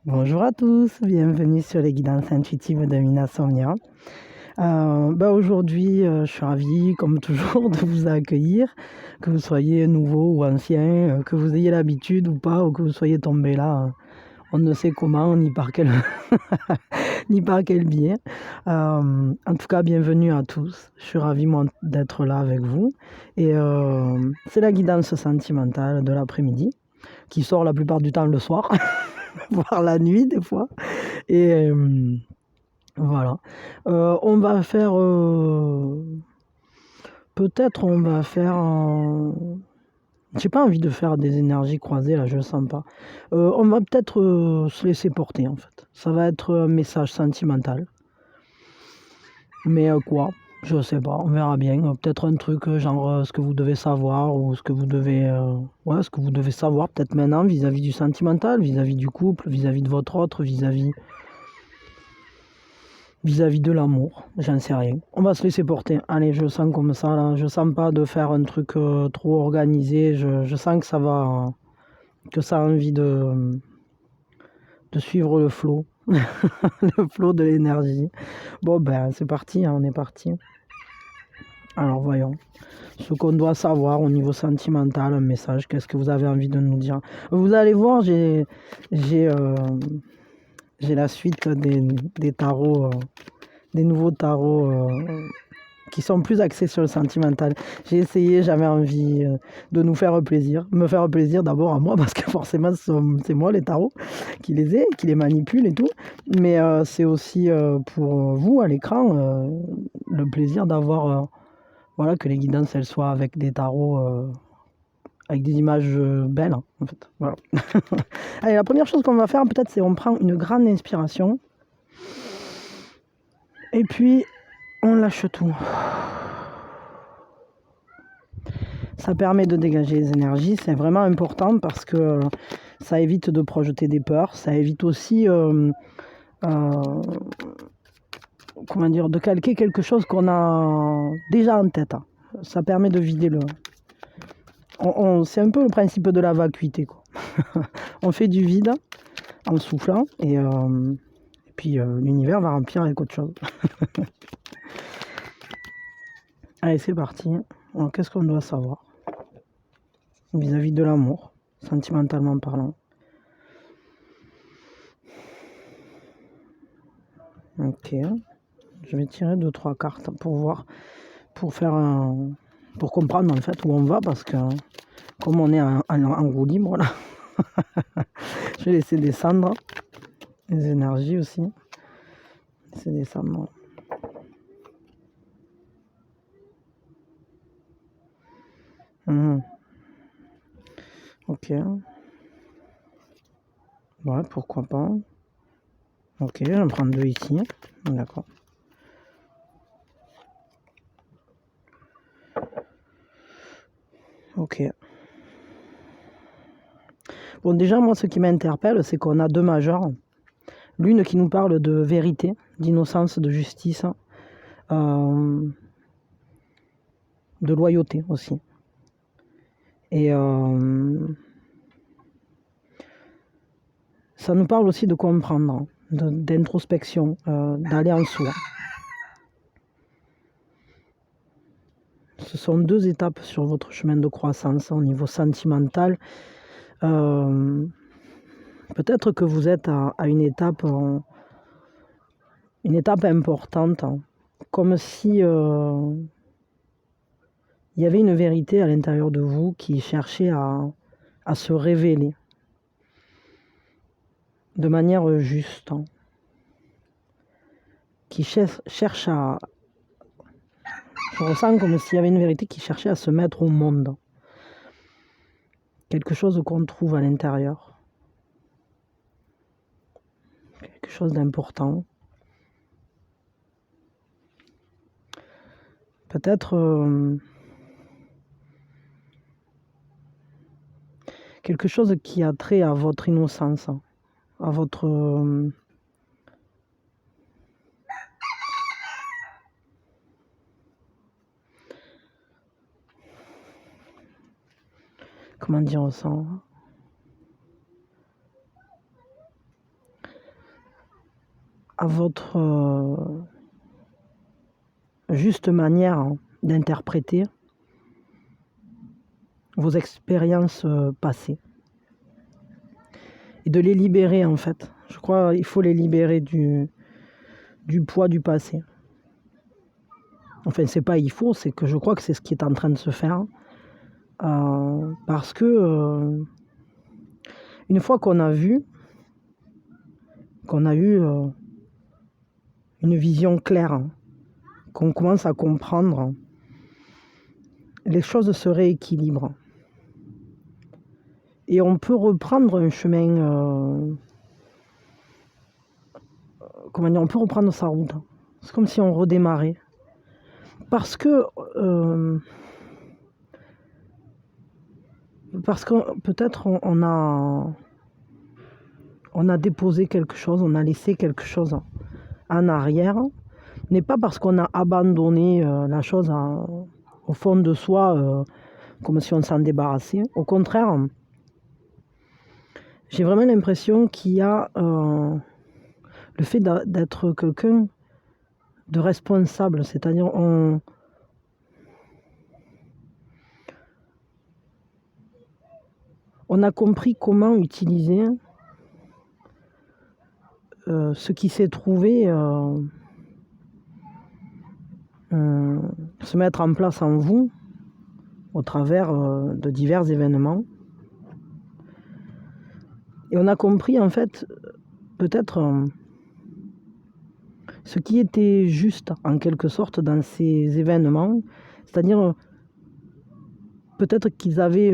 Bonjour à tous, bienvenue sur les guidances intuitives de Mina Somnia. Aujourd'hui, je suis ravie, comme toujours, de vous accueillir, que vous soyez nouveau ou ancien, que vous ayez l'habitude ou pas, ou que vous soyez tombé là, on ne sait comment, ni par quel, ni par quel biais. En tout cas, bienvenue à tous. Je suis ravie, moi, d'être là avec vous. Et c'est la guidance sentimentale de l'après-midi, qui sort la plupart du temps le soir, voire la nuit des fois. Et voilà. On va faire... peut-être on va faire... j'ai pas envie de faire des énergies croisées, là, je le sens pas. On va peut-être se laisser porter, en fait. Ça va être un message sentimental. Mais quoi? Je sais pas, on verra bien. Peut-être un truc genre ce que vous devez savoir ou ce que vous devez... ouais, ce que vous devez savoir peut-être maintenant vis-à-vis du sentimental, vis-à-vis du couple, vis-à-vis de votre autre, vis-à-vis de l'amour, j'en sais rien. On va se laisser porter. Allez, je sens comme ça, là. Je sens pas de faire un truc trop organisé. Je sens que ça va, que ça a envie de suivre le flot, le flot de l'énergie. Bon, ben, c'est parti, hein, on est parti. Alors, voyons. Ce qu'on doit savoir au niveau sentimental, un message, qu'est-ce que vous avez envie de nous dire? Vous allez voir, j'ai, euh, j'ai la suite des tarots, des nouveaux tarots qui sont plus axés sur le sentimental. J'ai essayé, j'avais envie de nous faire plaisir. Me faire plaisir d'abord à moi, parce que forcément, c'est moi les tarots qui les ai, qui les manipule et tout. Mais c'est aussi pour vous à l'écran le plaisir d'avoir, voilà, que les guidances elles soient avec des tarots, avec des images belles, hein, en fait. Voilà. Allez, la première chose qu'on va faire, peut-être, c'est on prend une grande inspiration. Et puis, on lâche tout. Ça permet de dégager les énergies, c'est vraiment important parce que ça évite de projeter des peurs, ça évite aussi comment dire, de calquer quelque chose qu'on a déjà en tête. Ça permet de vider le... c'est un peu le principe de la vacuité, quoi. On fait du vide en soufflant et puis l'univers va remplir avec autre chose. Allez, c'est parti. Alors, qu'est-ce qu'on doit savoir vis-à-vis de l'amour, sentimentalement parlant? Ok. Je vais tirer 2-3 cartes pour voir, pour faire un... pour comprendre en fait où on va, parce que comme on est en roue libre là, je vais laisser descendre les énergies aussi. Laisser descendre. Ok. Ouais, pourquoi pas. Ok, j'en prends 2 ici. D'accord. Ok. Bon, déjà, moi, ce qui m'interpelle, c'est qu'on a 2 majeurs. L'une qui nous parle de vérité, d'innocence, de justice, de loyauté aussi. Et ça nous parle aussi de comprendre, d'introspection, d'aller en soi. Ce sont 2 étapes sur votre chemin de croissance au niveau sentimental. Peut-être que vous êtes à une étape importante, comme si il y avait une vérité à l'intérieur de vous qui cherchait à se révéler de manière juste, qui cherche à... Je ressens comme s'il y avait une vérité qui cherchait à se mettre au monde. Quelque chose qu'on trouve à l'intérieur. Quelque chose d'important. Peut-être quelque chose qui a trait à votre innocence, à votre... comment dire ça? à votre juste manière d'interpréter vos expériences passées et de les libérer en fait. Je crois qu'il faut les libérer du poids du passé. Enfin, c'est pas il faut, c'est que je crois que c'est ce qui est en train de se faire. Parce que une fois qu'on a vu, qu'on a eu une vision claire, qu'on commence à comprendre, les choses se rééquilibrent. Et on peut reprendre un chemin, comment dire, on peut reprendre sa route. C'est comme si on redémarrait. Parce que peut-être on a déposé quelque chose, on a laissé quelque chose en arrière, n'est pas parce qu'on a abandonné la chose au fond de soi, comme si on s'en débarrassait. Au contraire, j'ai vraiment l'impression qu'il y a le fait d'être quelqu'un de responsable, c'est-à-dire on a compris comment utiliser ce qui s'est trouvé se mettre en place en vous au travers de divers événements. Et on a compris en fait peut-être ce qui était juste en quelque sorte dans ces événements, c'est-à-dire peut-être qu'ils avaient,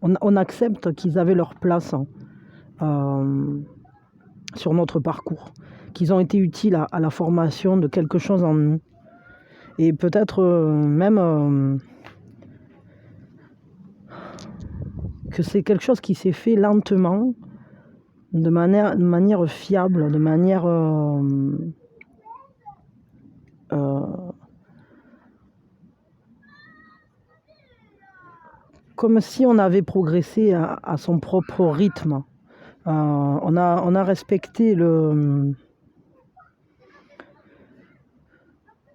on accepte qu'ils avaient leur place sur notre parcours, qu'ils ont été utiles à la formation de quelque chose en nous. Et peut-être même que c'est quelque chose qui s'est fait lentement, de manière fiable, de manière comme si on avait progressé à son propre rythme. On a respecté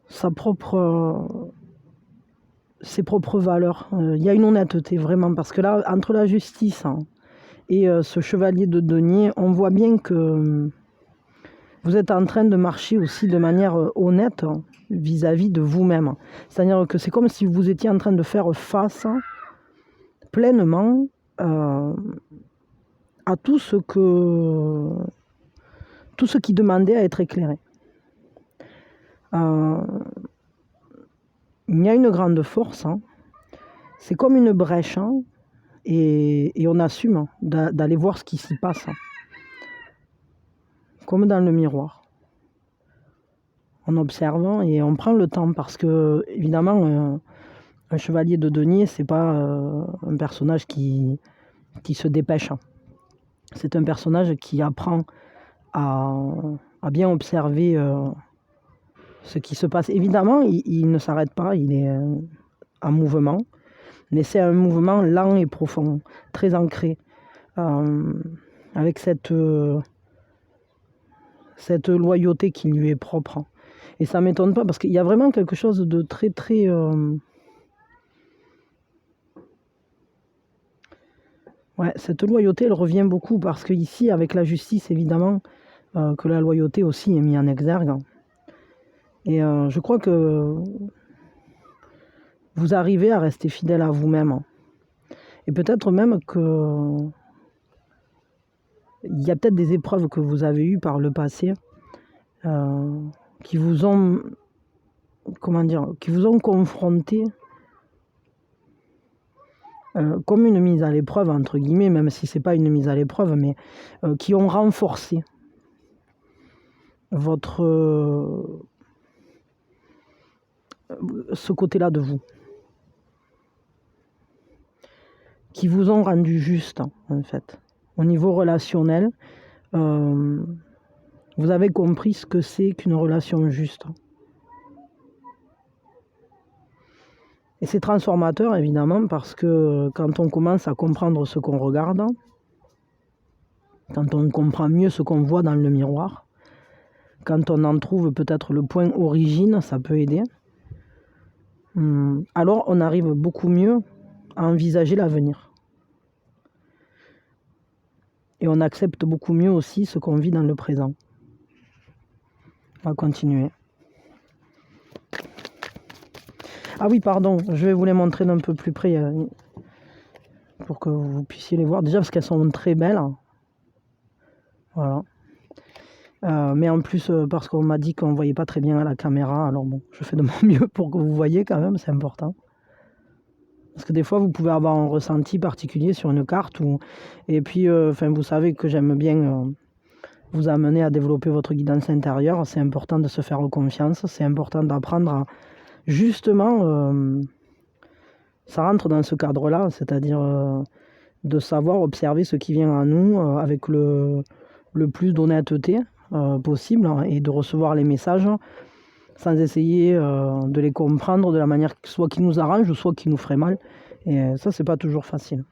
ses propres valeurs. Il y a une honnêteté vraiment, parce que là, entre la justice et ce chevalier de denier, on voit bien que vous êtes en train de marcher aussi de manière honnête vis-à-vis de vous-même. C'est-à-dire que c'est comme si vous étiez en train de faire face pleinement à tout ce qui demandait à être éclairé. Il y a une grande force, c'est comme une brèche, et on assume d'aller voir ce qui s'y passe, comme dans le miroir, en observant, et on prend le temps, parce que évidemment un chevalier de denier, c'est pas un personnage qui se dépêche. C'est un personnage qui apprend à bien observer ce qui se passe. Évidemment, il ne s'arrête pas, il est en mouvement, mais c'est un mouvement lent et profond, très ancré, avec cette loyauté qui lui est propre. Et ça ne m'étonne pas, parce qu'il y a vraiment quelque chose de très, très... Ouais, cette loyauté, elle revient beaucoup, parce qu'ici, avec la justice, évidemment, que la loyauté aussi est mise en exergue. Et je crois que vous arrivez à rester fidèle à vous-même. Et peut-être même que il y a peut-être des épreuves que vous avez eues par le passé qui vous ont, qui vous ont confronté comme une mise à l'épreuve, entre guillemets, même si c'est pas une mise à l'épreuve, mais qui ont renforcé ce côté-là de vous, qui vous ont rendu juste, en fait. Au niveau relationnel, vous avez compris ce que c'est qu'une relation juste. Et c'est transformateur, évidemment, parce que quand on commence à comprendre ce qu'on regarde, quand on comprend mieux ce qu'on voit dans le miroir, Quand on en trouve peut-être le point origine, ça peut aider. Alors on arrive beaucoup mieux à envisager l'avenir. Et on accepte beaucoup mieux aussi ce qu'on vit dans le présent. On va continuer. Ah oui, pardon, je vais vous les montrer d'un peu plus près pour que vous puissiez les voir. Déjà parce qu'elles sont très belles. Voilà. Mais en plus, parce qu'on m'a dit qu'on ne voyait pas très bien à la caméra, alors bon, je fais de mon mieux pour que vous voyez quand même, c'est important. Parce que des fois, vous pouvez avoir un ressenti particulier sur une carte. Et puis, vous savez que j'aime bien vous amener à développer votre guidance intérieure. C'est important de se faire confiance. C'est important d'apprendre à... Justement, ça rentre dans ce cadre-là, c'est-à-dire de savoir observer ce qui vient à nous avec le plus d'honnêteté possible et de recevoir les messages sans essayer de les comprendre de la manière soit qui nous arrange ou soit qui nous ferait mal. Et ça, c'est pas toujours facile.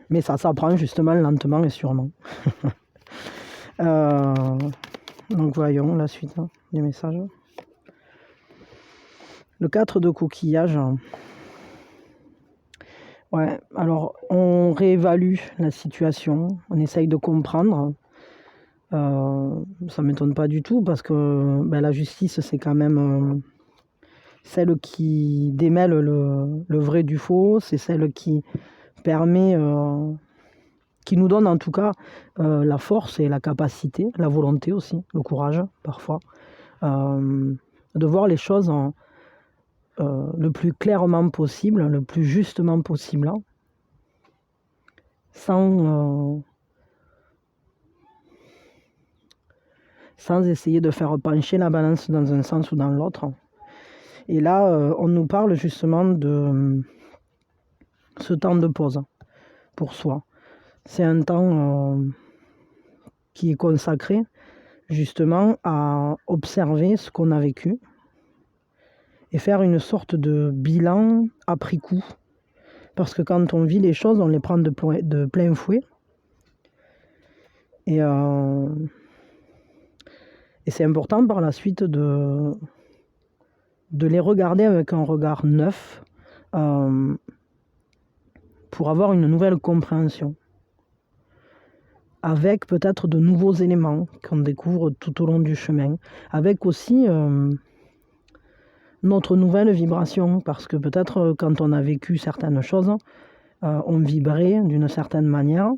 Mais ça s'apprend justement lentement et sûrement. Donc voyons la suite des messages. Le 4 de coquillage. Ouais, alors on réévalue la situation, on essaye de comprendre. Ça m'étonne pas du tout parce que la justice, c'est quand même celle qui démêle le vrai du faux, c'est celle qui permet, qui nous donne en tout cas la force et la capacité, la volonté aussi, le courage parfois, de voir les choses le plus clairement possible, le plus justement possible, sans essayer de faire pencher la balance dans un sens ou dans l'autre. Et là, on nous parle justement de ce temps de pause pour soi. C'est un temps qui est consacré justement à observer ce qu'on a vécu et faire une sorte de bilan après coup. Parce que quand on vit les choses, on les prend de plein fouet. Et c'est important par la suite de les regarder avec un regard neuf pour avoir une nouvelle compréhension. Avec peut-être de nouveaux éléments qu'on découvre tout au long du chemin. Avec aussi notre nouvelle vibration. Parce que peut-être quand on a vécu certaines choses, on vibrait d'une certaine manière.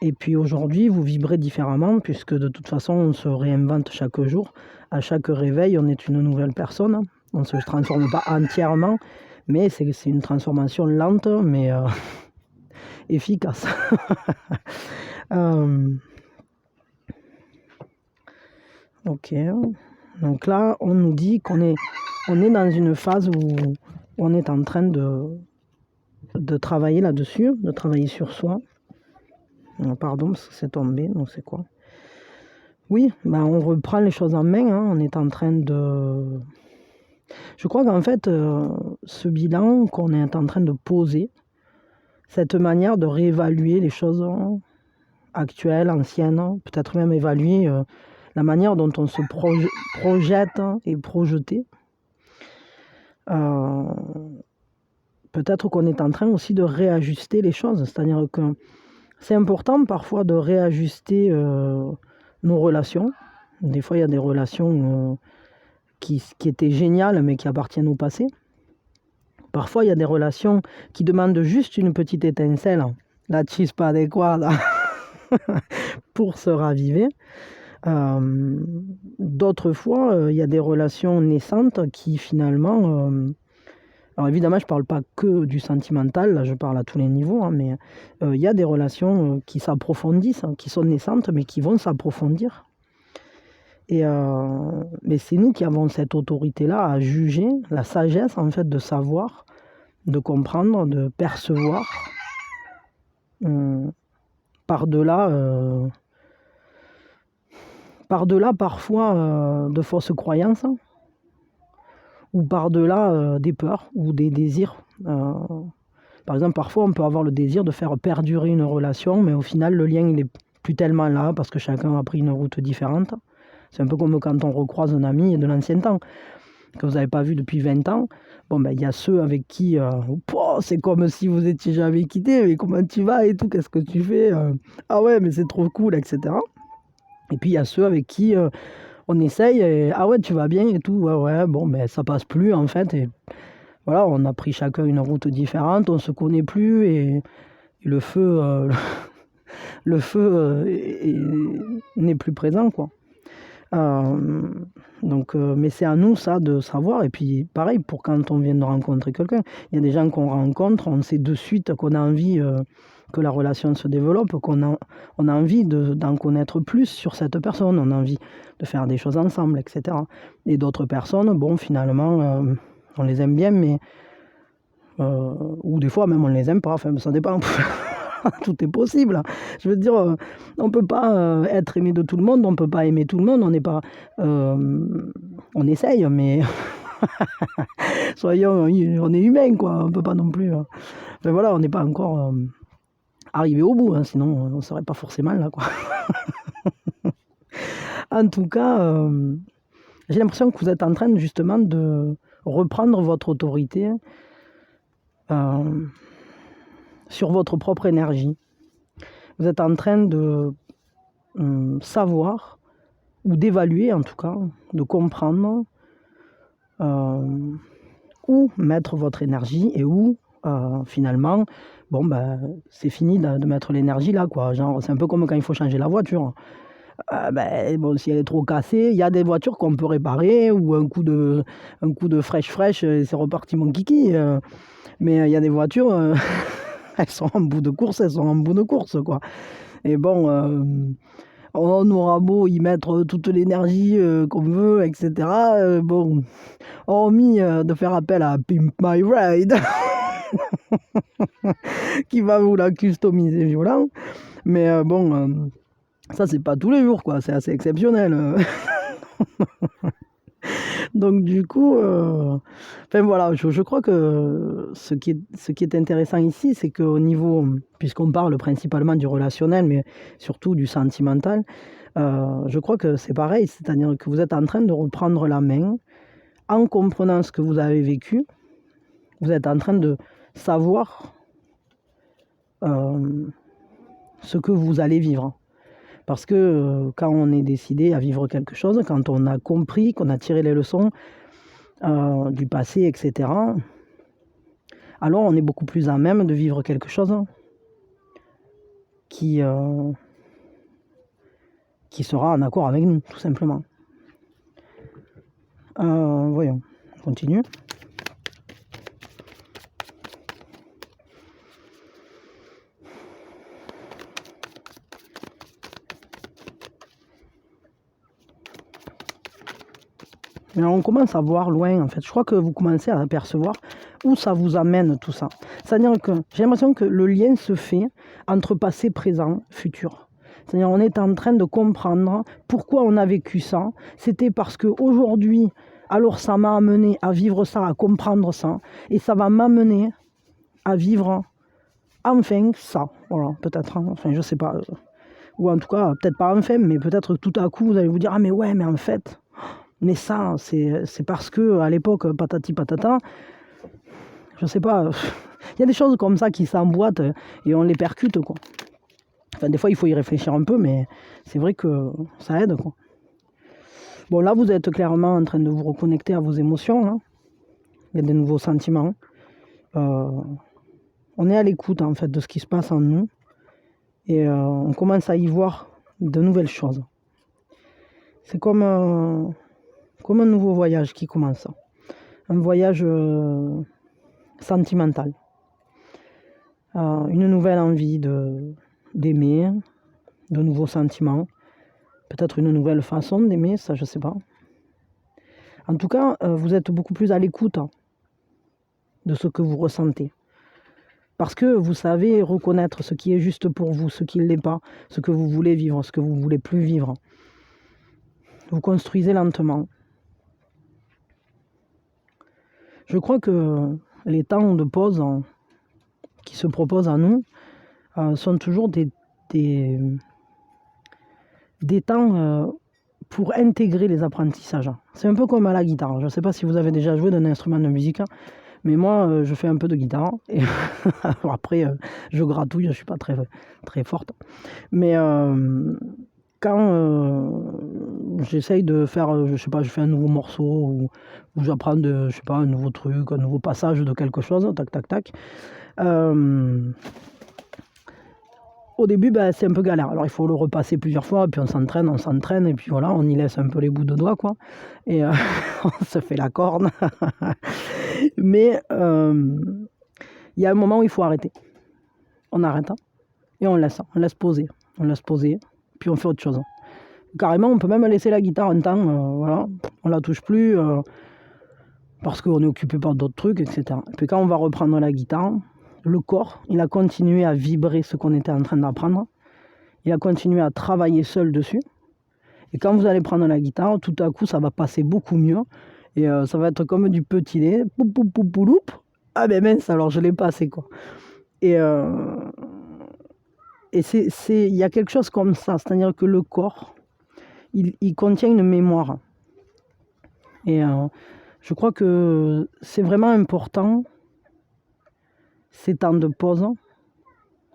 Et puis aujourd'hui, vous vibrez différemment, puisque de toute façon, on se réinvente chaque jour. À chaque réveil, on est une nouvelle personne. On ne se transforme pas entièrement, mais c'est une transformation lente, mais efficace. Ok. Donc là, on nous dit qu'on est dans une phase où on est en train de travailler là-dessus, de travailler sur soi. Pardon, parce que c'est tombé, donc c'est quoi? Oui, on reprend les choses en main, on est en train de... Je crois qu'en fait, ce bilan qu'on est en train de poser, cette manière de réévaluer les choses actuelles, anciennes, peut-être même évaluer la manière dont on se projette et projeté, peut-être qu'on est en train aussi de réajuster les choses, c'est-à-dire que c'est important parfois de réajuster nos relations. Des fois, il y a des relations qui étaient géniales, mais qui appartiennent au passé. Parfois, il y a des relations qui demandent juste une petite étincelle, la chispa adéquate, pour se raviver. D'autres fois, il y a des relations naissantes qui finalement... alors évidemment, je ne parle pas que du sentimental, là je parle à tous les niveaux, mais il y a des relations qui s'approfondissent, qui sont naissantes, mais qui vont s'approfondir. Mais c'est nous qui avons cette autorité-là à juger, la sagesse en fait de savoir, de comprendre, de percevoir, par-delà parfois de fausses croyances, ou par-delà des peurs ou des désirs. Par exemple, parfois on peut avoir le désir de faire perdurer une relation, mais au final le lien il est plus tellement là parce que chacun a pris une route différente. C'est un peu comme quand on recroise un ami de l'ancien temps que vous n'avez pas vu depuis 20 ans. Bon, ben, il y a ceux avec qui c'est comme si vous étiez jamais quitté, mais comment tu vas et tout, qu'est-ce que tu fais ah ouais, mais c'est trop cool, etc. Et puis il y a ceux avec qui on essaye, et ah ouais, tu vas bien et tout, ouais, ouais, bon, mais ça passe plus en fait. Et voilà, on a pris chacun une route différente, on se connaît plus, et le feu, le feu n'est plus présent, quoi. Mais c'est à nous, ça, de savoir. Et puis, pareil, pour quand on vient de rencontrer quelqu'un, il y a des gens qu'on rencontre, on sait de suite qu'on a envie que la relation se développe, on a envie d'en connaître plus sur cette personne, on a envie de faire des choses ensemble, etc. Et d'autres personnes, bon, finalement, on les aime bien, mais... ou des fois, même, on les aime pas, enfin, ça dépend. Tout est possible. Je veux dire, on ne peut pas être aimé de tout le monde, on ne peut pas aimer tout le monde, on n'est pas... on essaye, mais... soyons, on est humain, quoi. On ne peut pas non plus... Enfin voilà, on n'est pas encore arrivé au bout, hein, sinon on ne serait pas forcément là, quoi. En tout cas, j'ai l'impression que vous êtes en train justement de reprendre votre autorité sur votre propre énergie. Vous êtes en train de savoir, ou d'évaluer en tout cas, de comprendre où mettre votre énergie et où finalement, bon ben c'est fini de mettre l'énergie là, quoi. Genre, c'est un peu comme quand il faut changer la voiture. Bon, si elle est trop cassée, il y a des voitures qu'on peut réparer, ou un coup de fraîche, c'est reparti mon kiki. Mais il y a des voitures, elles sont en bout de course, quoi. Et bon, on aura beau y mettre toute l'énergie qu'on veut, etc. Bon, hormis de faire appel à Pimp My Ride, qui va vous la customiser violent. Mais bon, ça c'est pas tous les jours, quoi. C'est assez exceptionnel. Donc du coup, enfin voilà, je crois que ce qui est intéressant ici, c'est qu'au niveau, puisqu'on parle principalement du relationnel, mais surtout du sentimental, je crois que c'est pareil, c'est-à-dire que vous êtes en train de reprendre la main en comprenant ce que vous avez vécu. Vous êtes en train de savoir ce que vous allez vivre. Parce que quand on est décidé à vivre quelque chose, quand on a compris, qu'on a tiré les leçons du passé, etc., alors on est beaucoup plus à même de vivre quelque chose qui sera en accord avec nous, tout simplement. Voyons, on continue. Mais on commence à voir loin, en fait. Je crois que vous commencez à apercevoir où ça vous amène, tout ça. C'est-à-dire que j'ai l'impression que le lien se fait entre passé, présent, futur. C'est-à-dire on est en train de comprendre pourquoi on a vécu ça. C'était parce qu'aujourd'hui, alors ça m'a amené à vivre ça, à comprendre ça. Et ça va m'amener à vivre enfin ça. Voilà, peut-être, hein, enfin je sais pas. Ou en tout cas, peut-être pas enfin, mais peut-être tout à coup, vous allez vous dire, ah mais ouais, mais en fait... Mais ça, c'est parce que à l'époque, patati patata, je sais pas, il y a des choses comme ça qui s'emboîtent et on les percute, quoi. Enfin, des fois, il faut y réfléchir un peu, mais c'est vrai que ça aide, quoi. Bon, là, vous êtes clairement en train de vous reconnecter à vos émotions, hein. Il y a des nouveaux sentiments. On est à l'écoute, en fait, de ce qui se passe en nous. Et on commence à y voir de nouvelles choses. C'est comme un nouveau voyage qui commence. Un voyage sentimental. Une nouvelle envie d'aimer, de nouveaux sentiments. Peut-être une nouvelle façon d'aimer, ça je sais pas. En tout cas, vous êtes beaucoup plus à l'écoute de ce que vous ressentez. Parce que vous savez reconnaître ce qui est juste pour vous, ce qui ne l'est pas, ce que vous voulez vivre, ce que vous ne voulez plus vivre. Vous construisez lentement. Je crois que les temps de pause qui se proposent à nous sont toujours des des temps pour intégrer les apprentissages. C'est un peu comme à la guitare. Je ne sais pas si vous avez déjà joué d'un instrument de musique, mais moi, je fais un peu de guitare. Et après, je gratouille, je ne suis pas très, très forte. Mais quand j'essaye de faire, je sais pas, je fais un nouveau morceau ou j'apprends je sais pas, un nouveau truc, un nouveau passage de quelque chose, tac, tac, tac. Au début, c'est un peu galère. Alors, il faut le repasser plusieurs fois, puis on s'entraîne, et puis voilà, on y laisse un peu les bouts de doigts, quoi. Et on se fait la corne. Mais il y a un moment où il faut arrêter. On arrête, et on laisse poser. On laisse poser, puis on fait autre chose. Carrément, on peut même laisser la guitare un temps, voilà, on la touche plus, parce qu'on est occupé par d'autres trucs, etc. Et puis quand on va reprendre la guitare, le corps, il a continué à vibrer ce qu'on était en train d'apprendre. Il a continué à travailler seul dessus. Et quand vous allez prendre la guitare, tout à coup, ça va passer beaucoup mieux. Et ça va être comme du petit lait. Poup, poup, poup, poup, loup. Ah ben mince, alors je l'ai passé, quoi. Et il y a quelque chose comme ça. C'est-à-dire que le corps, il contient une mémoire. Et je crois que c'est vraiment important, ces temps de pause,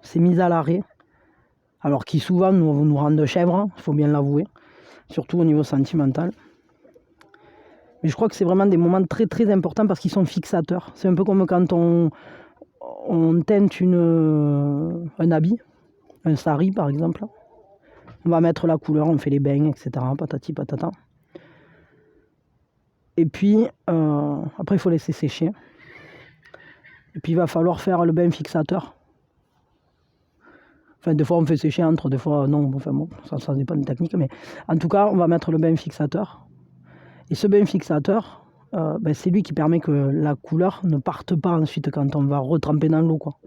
ces mises à l'arrêt, alors qui souvent nous rendent chèvres, il faut bien l'avouer, surtout au niveau sentimental. Mais je crois que c'est vraiment des moments très très importants parce qu'ils sont fixateurs. C'est un peu comme quand on teinte un habit, un sari par exemple. On va mettre la couleur, on fait les bains, etc. Patati patata. Et puis, après, il faut laisser sécher. Et puis, il va falloir faire le bain fixateur. Enfin, des fois, on fait sécher entre, des fois, non. Enfin, bon, ça dépend des techniques. Mais en tout cas, on va mettre le bain fixateur. Et ce bain fixateur, c'est lui qui permet que la couleur ne parte pas ensuite quand on va retremper dans l'eau, quoi.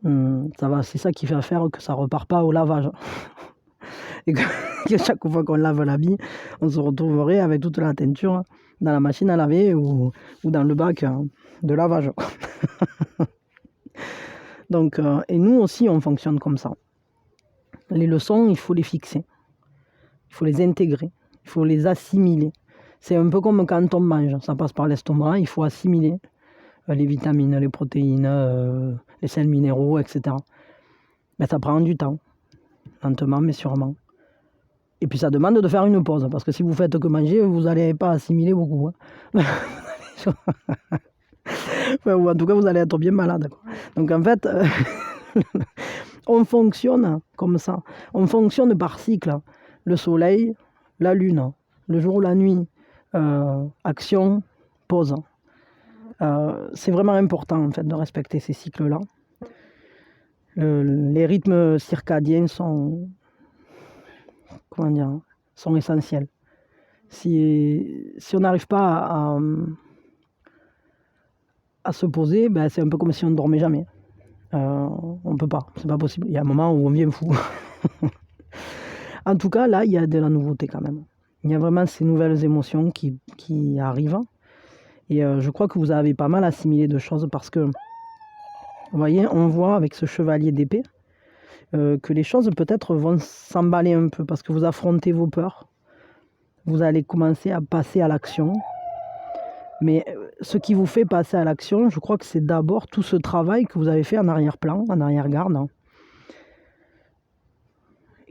C'est ça qui va faire que ça ne repart pas au lavage. Et que chaque fois qu'on lave l'habit, on se retrouverait avec toute la teinture dans la machine à laver ou dans le bac de lavage. Donc, et nous aussi, on fonctionne comme ça. Les leçons, il faut les fixer. Il faut les intégrer. Il faut les assimiler. C'est un peu comme quand on mange. Ça passe par l'estomac, il faut assimiler les vitamines, les protéines, les sels minéraux, etc. Mais ça prend du temps. Lentement, mais sûrement. Et puis ça demande de faire une pause, parce que si vous faites que manger, vous n'allez pas assimiler beaucoup. Enfin, ou en tout cas, vous allez être bien malade, quoi. Donc en fait, on fonctionne comme ça. On fonctionne par cycle. Le soleil, la lune, le jour, la nuit, action, pause. C'est vraiment important en fait de respecter ces cycles-là. Les rythmes circadiens sont essentiels. Si on n'arrive pas à se poser, c'est un peu comme si on ne dormait jamais. On ne peut pas, c'est pas possible. Il y a un moment où on vient fou. En tout cas, là, il y a de la nouveauté quand même. Il y a vraiment ces nouvelles émotions qui arrivent. Et je crois que vous avez pas mal assimilé de choses parce que, vous voyez, on voit avec ce chevalier d'épée que les choses peut-être vont s'emballer un peu parce que vous affrontez vos peurs. Vous allez commencer à passer à l'action. Mais ce qui vous fait passer à l'action, je crois que c'est d'abord tout ce travail que vous avez fait en arrière-plan, en arrière-garde,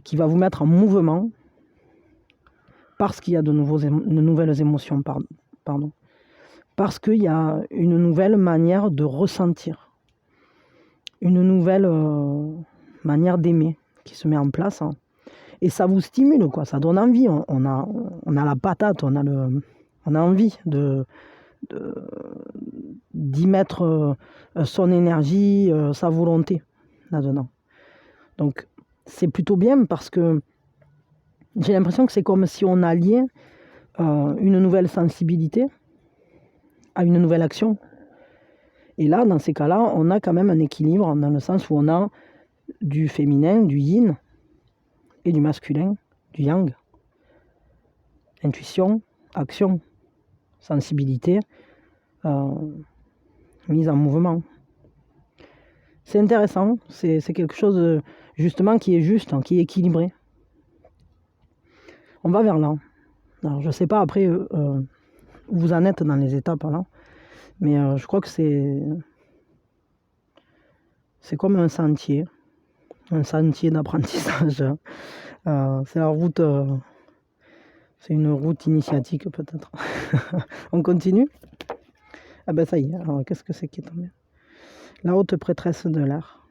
qui va vous mettre en mouvement parce qu'il y a de nouvelles émotions, pardon. Parce qu'il y a une nouvelle manière de ressentir, une nouvelle manière d'aimer qui se met en place. Et ça vous stimule, quoi. Ça donne envie. On a la patate, on a envie d'y mettre son énergie, sa volonté là-dedans. Donc c'est plutôt bien parce que j'ai l'impression que c'est comme si on alliait une nouvelle sensibilité à une nouvelle action. Et là, dans ces cas-là, on a quand même un équilibre dans le sens où on a du féminin, du yin, et du masculin, du yang. Intuition, action, sensibilité, mise en mouvement. C'est intéressant, c'est quelque chose justement qui est juste, qui est équilibré. On va vers là. Alors, je sais pas après où vous en êtes dans les étapes là, mais je crois que c'est comme un sentier d'apprentissage. C'est la route, c'est une route initiatique peut-être. On continue? Ah ben ça y est, alors qu'est-ce que c'est qui est tombé? La haute prêtresse de l'air.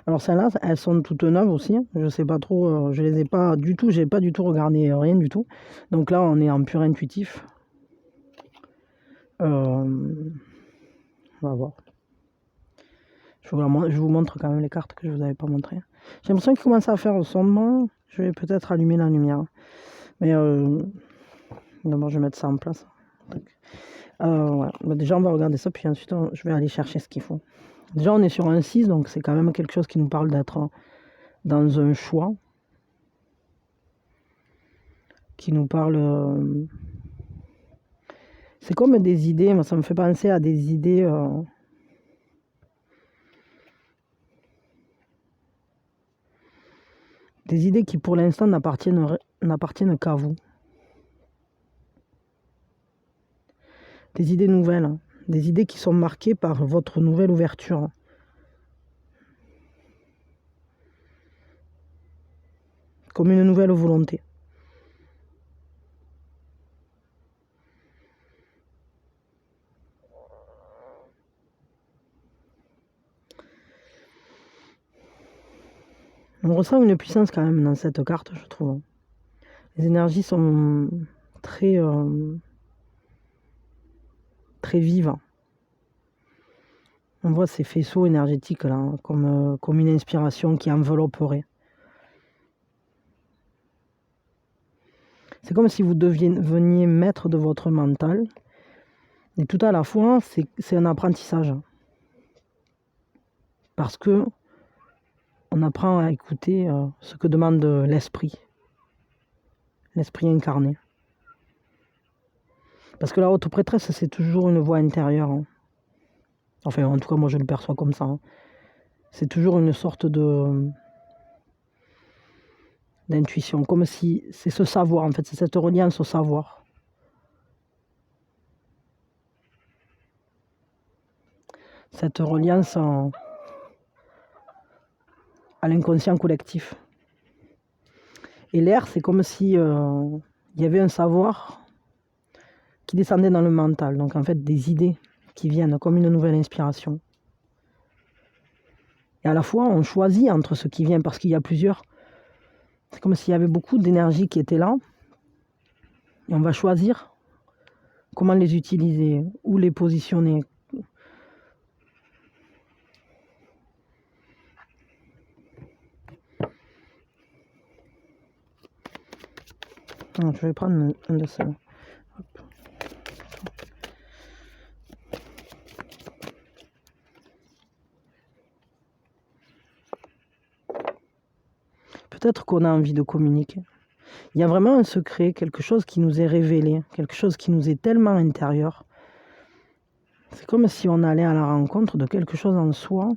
Alors celles-là, elles sont toutes neuves aussi. Je sais pas trop, je les ai pas du tout, j'ai pas du tout regardé, rien du tout. Donc là, on est en pur intuitif. On va voir. Je vous montre quand même les cartes que je vous avais pas montrées. J'ai l'impression qu'il commence à faire sombre. Je vais peut-être allumer la lumière. Mais d'abord, je vais mettre ça en place. Ouais. Bah, déjà, on va regarder ça, puis ensuite, je vais aller chercher ce qu'il faut. Déjà, on est sur un 6, donc c'est quand même quelque chose qui nous parle d'être dans un choix. Qui nous parle... c'est comme des idées, moi, ça me fait penser à des idées... des idées qui, pour l'instant, n'appartiennent qu'à vous. Des idées nouvelles, hein. Des idées qui sont marquées par votre nouvelle ouverture. Comme une nouvelle volonté. On ressent une puissance quand même dans cette carte, je trouve. Les énergies sont très, très vives. On voit ces faisceaux énergétiques là, comme une inspiration qui envelopperait. C'est comme si vous deveniez maître de votre mental. Et tout à la fois, c'est un apprentissage. Parce que on apprend à écouter ce que demande l'esprit incarné. Parce que la haute prêtresse, c'est toujours une voix intérieure. Hein. Enfin, en tout cas, moi, je le perçois comme ça. Hein. C'est toujours une sorte d'intuition, comme si c'est ce savoir, en fait, c'est cette reliance au savoir. Cette reliance à l'inconscient collectif. Et l'air, c'est comme si il y avait un savoir qui descendait dans le mental. Donc en fait, des idées qui viennent comme une nouvelle inspiration. Et à la fois, on choisit entre ce qui vient parce qu'il y a plusieurs. C'est comme s'il y avait beaucoup d'énergie qui était là. Et on va choisir comment les utiliser, où les positionner. Alors, je vais prendre un de ceux-là. Peut-être qu'on a envie de communiquer. Il y a vraiment un secret, quelque chose qui nous est révélé, quelque chose qui nous est tellement intérieur. C'est comme si on allait à la rencontre de quelque chose en soi,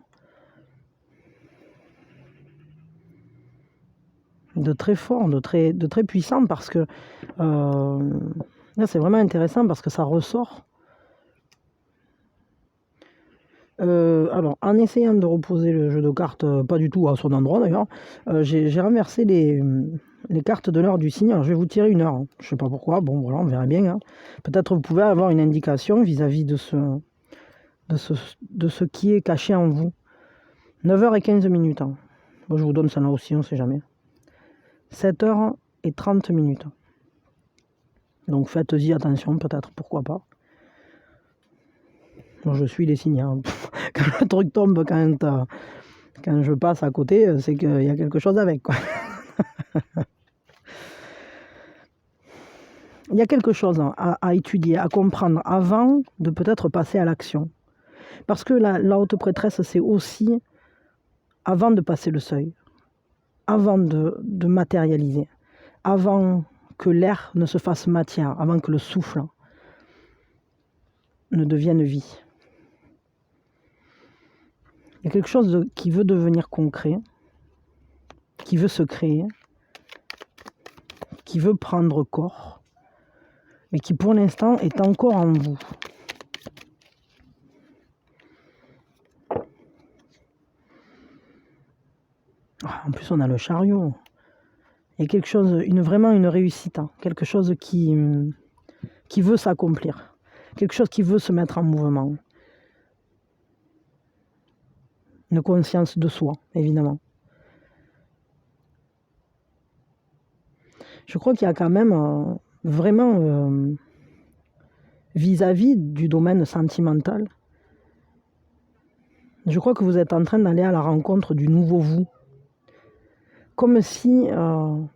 de très fort, de très puissant, parce que là c'est vraiment intéressant parce que ça ressort. Alors, en essayant de reposer le jeu de cartes, pas du tout à son endroit d'ailleurs, j'ai renversé les cartes de l'heure du signe. Alors, je vais vous tirer une heure. Hein. Je ne sais pas pourquoi. Bon, voilà, on verra bien. Hein. Peut-être vous pouvez avoir une indication vis-à-vis de ce qui est caché en vous. 9h15. Hein. Bon, je vous donne ça là aussi, on ne sait jamais. 7h30. Donc, faites-y attention, peut-être, pourquoi pas. Bon, je suis les signes. Hein. Quand le truc tombe, quand je passe à côté, c'est qu'il y a quelque chose avec. Quoi. Il y a quelque chose à étudier, à comprendre avant de peut-être passer à l'action. Parce que la haute prêtresse, c'est aussi avant de passer le seuil, avant de matérialiser, avant que l'air ne se fasse matière, avant que le souffle ne devienne vie. Il y a quelque chose qui veut devenir concret, qui veut se créer, qui veut prendre corps, mais qui pour l'instant est encore en vous. En plus, on a le chariot. Il y a quelque chose, vraiment une réussite, hein, quelque chose qui veut s'accomplir, quelque chose qui veut se mettre en mouvement. Une conscience de soi, évidemment. Je crois qu'il y a quand même vraiment vis-à-vis du domaine sentimental, je crois que vous êtes en train d'aller à la rencontre du nouveau vous. Comme si,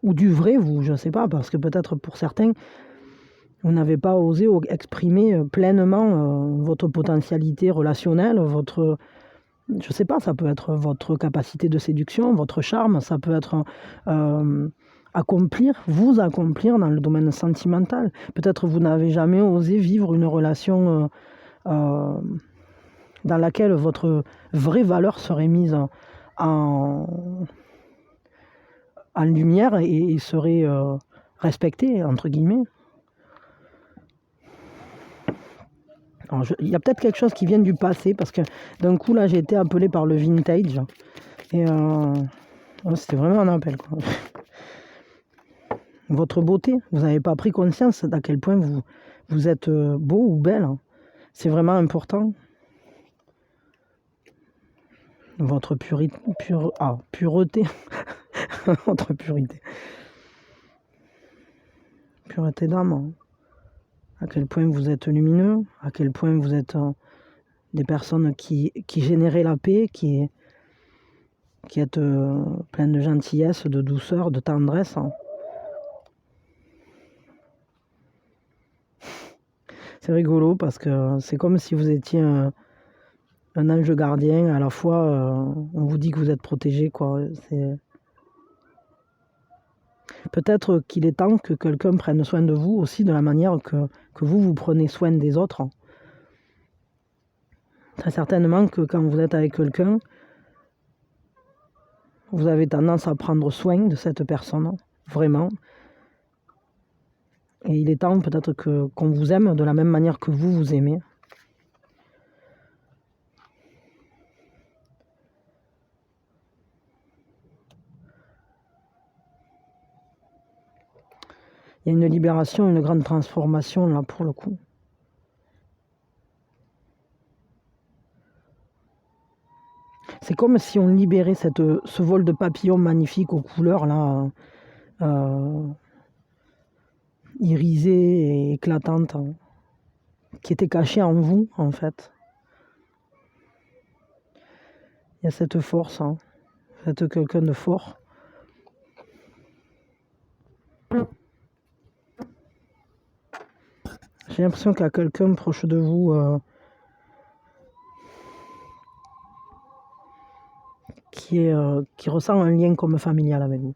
ou du vrai vous, je ne sais pas, parce que peut-être pour certains, vous n'avez pas osé exprimer pleinement votre potentialité relationnelle, votre, je ne sais pas, ça peut être votre capacité de séduction, votre charme, ça peut être vous accomplir dans le domaine sentimental. Peut-être vous n'avez jamais osé vivre une relation dans laquelle votre vraie valeur serait mise en lumière et serait respectée, entre guillemets. Il y a peut-être quelque chose qui vient du passé, parce que d'un coup, là, j'ai été appelée par le vintage. Et c'était vraiment un appel, quoi. Votre beauté, vous n'avez pas pris conscience d'à quel point vous êtes beau ou belle. Hein. C'est vraiment important. Votre pureté. Votre pureté. Pureté d'âme. Hein. À quel point vous êtes lumineux, à quel point vous êtes des personnes qui généraient la paix, qui êtes plein de gentillesse, de douceur, de tendresse. Hein. C'est rigolo parce que c'est comme si vous étiez un ange gardien. À la fois, on vous dit que vous êtes protégé, quoi. Peut-être qu'il est temps que quelqu'un prenne soin de vous aussi de la manière que vous prenez soin des autres. Hein. Très certainement que quand vous êtes avec quelqu'un, vous avez tendance à prendre soin de cette personne, vraiment. Et il est temps peut-être qu'on vous aime de la même manière que vous vous aimez. Il y a une libération, une grande transformation là pour le coup. C'est comme si on libérait ce vol de papillons magnifique aux couleurs là, irisées et éclatantes, hein, qui était caché en vous en fait. Il y a cette force, hein, vous êtes quelqu'un de fort. J'ai l'impression qu'il y a quelqu'un proche de vous qui ressent un lien comme familial avec vous.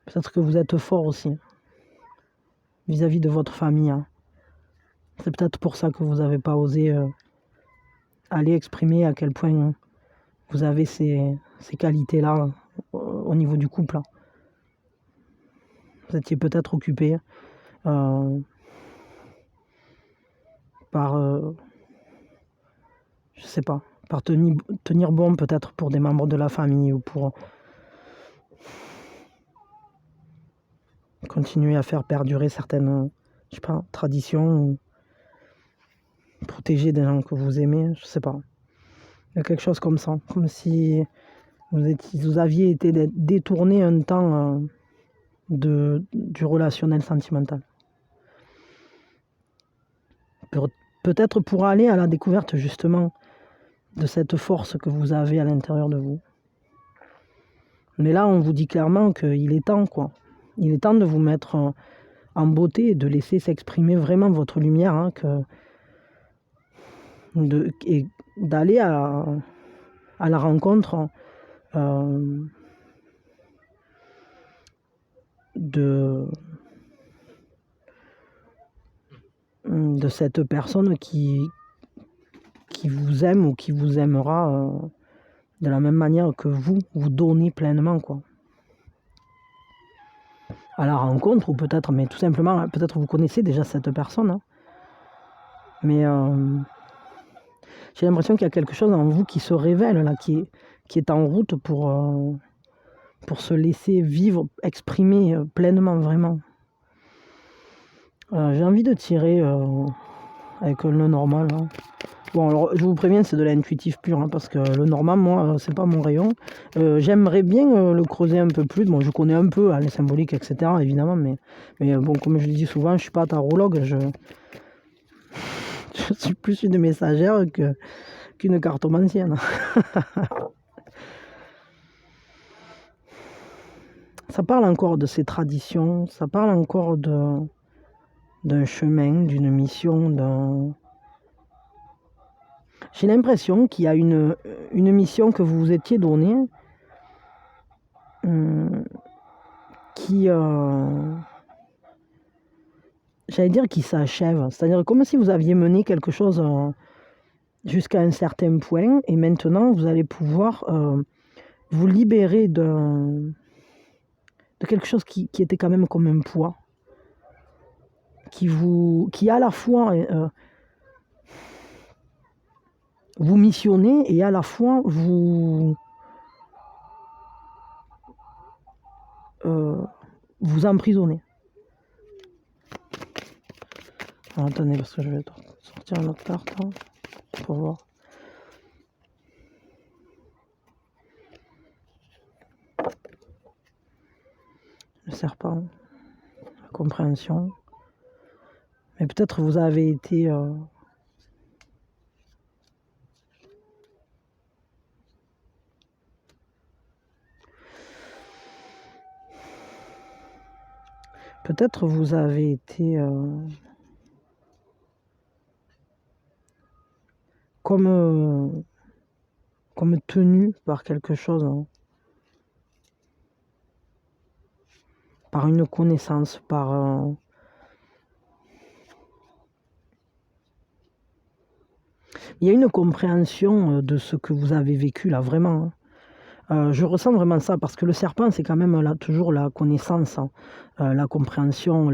Peut-être que vous êtes fort aussi vis-à-vis de votre famille. Hein. C'est peut-être pour ça que vous n'avez pas osé aller exprimer à quel point vous avez ces qualités-là au niveau du couple. Hein. Vous étiez peut-être occupé par, je sais pas, par tenir bon peut-être pour des membres de la famille ou pour continuer à faire perdurer certaines, je sais pas, traditions ou protéger des gens que vous aimez, je sais pas. Il y a quelque chose comme ça, comme si vous aviez été détourné un temps du relationnel sentimental. Peut-être pour aller à la découverte justement de cette force que vous avez à l'intérieur de vous. Mais là, on vous dit clairement qu'il est temps, quoi. Il est temps de vous mettre en beauté et de laisser s'exprimer vraiment votre lumière, hein, et d'aller à la rencontre de cette personne qui vous aime ou qui vous aimera de la même manière que vous donnez pleinement, quoi. à la rencontre, ou peut-être, mais tout simplement, peut-être vous connaissez déjà cette personne, hein. Mais j'ai l'impression qu'il y a quelque chose en vous qui se révèle, là, qui est en route pour se laisser vivre, exprimer pleinement, vraiment. J'ai envie de tirer avec le normal, hein. Bon, alors je vous préviens, c'est de l'intuitif pur, hein, parce que le normal, moi, c'est pas mon rayon. J'aimerais bien le creuser un peu plus. Bon, je connais un peu les symboliques, etc., évidemment, mais bon, comme je le dis souvent, je suis pas tarologue, je suis plus une messagère qu'une cartomancienne. Ça parle encore de ces traditions, ça parle encore d'un chemin, d'une mission, J'ai l'impression qu'il y a une mission que vous vous étiez donnée qui, j'allais dire, qui s'achève. C'est-à-dire comme si vous aviez mené quelque chose jusqu'à un certain point et maintenant vous allez pouvoir vous libérer de quelque chose qui était quand même comme un poids, qui à la fois vous missionnez et à la fois vous emprisonnez. Alors, attendez, parce que je vais sortir une autre carte hein, pour voir. Le serpent, la compréhension. Mais peut-être vous avez été peut-être vous avez été comme tenu par quelque chose, hein, par une connaissance, par il y a une compréhension de ce que vous avez vécu là, vraiment. Hein. Je ressens vraiment ça, parce que le serpent, c'est quand même là, toujours la connaissance, hein, la compréhension,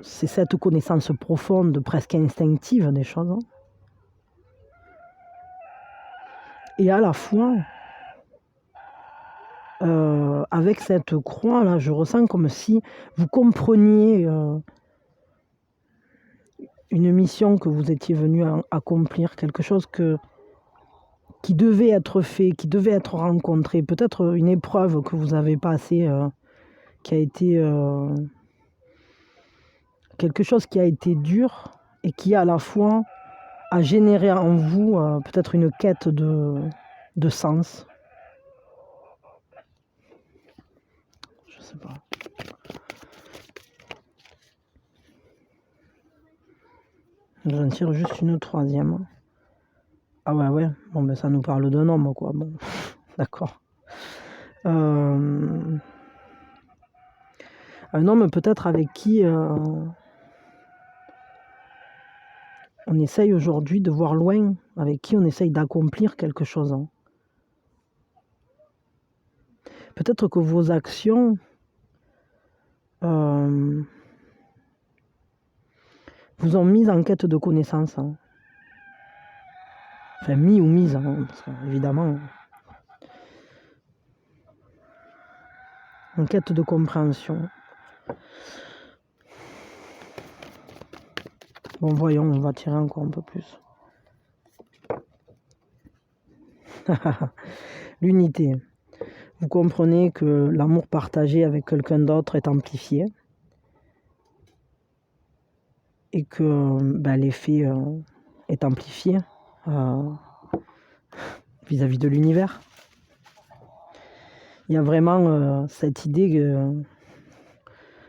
c'est cette connaissance profonde, presque instinctive des choses. Hein. Et à la fois, avec cette croix là, je ressens comme si vous compreniez une mission que vous étiez venu accomplir, quelque chose qui devait être fait, qui devait être rencontré, peut-être une épreuve que vous avez passée, qui a été quelque chose qui a été dur et qui à la fois a généré en vous peut-être une quête de sens. Je sais pas. J'en tire juste une troisième. Ah ouais, bon ben ça nous parle d'un homme quoi, bon, d'accord. Un homme peut-être avec qui on essaye aujourd'hui de voir loin, avec qui on essaye d'accomplir quelque chose. Hein. Peut-être que vos actions vous ont mis en quête de connaissance. Hein. Enfin, mis ou mise, hein, parce qu'évidemment, en quête de compréhension. Bon, voyons, on va tirer encore un peu plus. L'unité. Vous comprenez que l'amour partagé avec quelqu'un d'autre est amplifié et que l'effet est amplifié vis-à-vis de l'univers. Il y a vraiment cette idée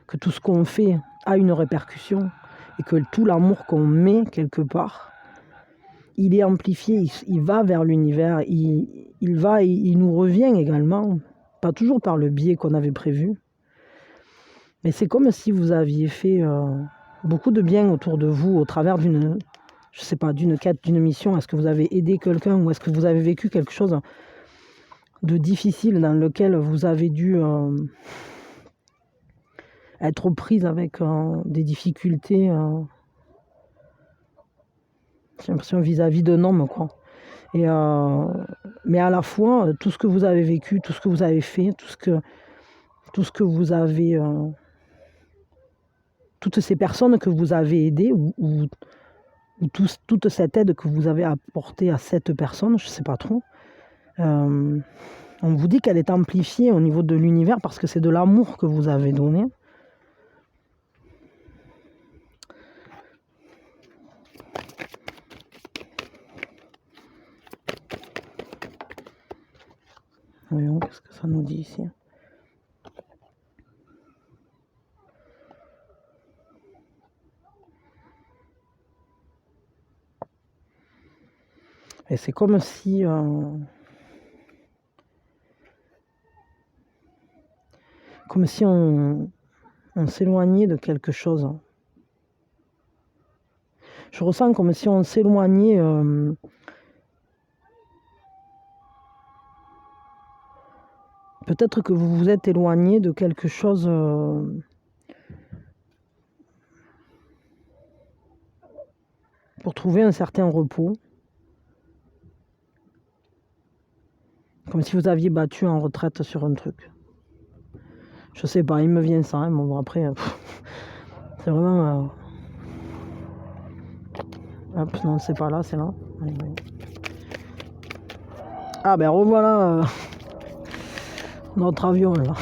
que tout ce qu'on fait a une répercussion et que tout l'amour qu'on met quelque part, il est amplifié, il va vers l'univers, il nous revient également, pas toujours par le biais qu'on avait prévu, mais c'est comme si vous aviez fait beaucoup de bien autour de vous au travers d'une quête, d'une mission. Est-ce que vous avez aidé quelqu'un ou est-ce que vous avez vécu quelque chose de difficile dans lequel vous avez dû être aux prises avec des difficultés, j'ai l'impression vis-à-vis d'un homme, quoi. Et, mais à la fois, tout ce que vous avez vécu, tout ce que vous avez fait, tout ce que vous avez, toutes ces personnes que vous avez aidées ou toute cette aide que vous avez apportée à cette personne, je ne sais pas trop, on vous dit qu'elle est amplifiée au niveau de l'univers parce que c'est de l'amour que vous avez donné. Voyons, qu'est-ce que ça nous dit ici? Et c'est comme si on s'éloignait de quelque chose. Je ressens comme si on s'éloignait peut-être que vous vous êtes éloigné de quelque chose pour trouver un certain repos. Comme si vous aviez battu en retraite sur un truc. Je sais pas, il me vient ça. Hein, bon, après, c'est vraiment... Hop, non, c'est pas là, c'est là. Allez, allez. Ah ben revoilà notre avion là.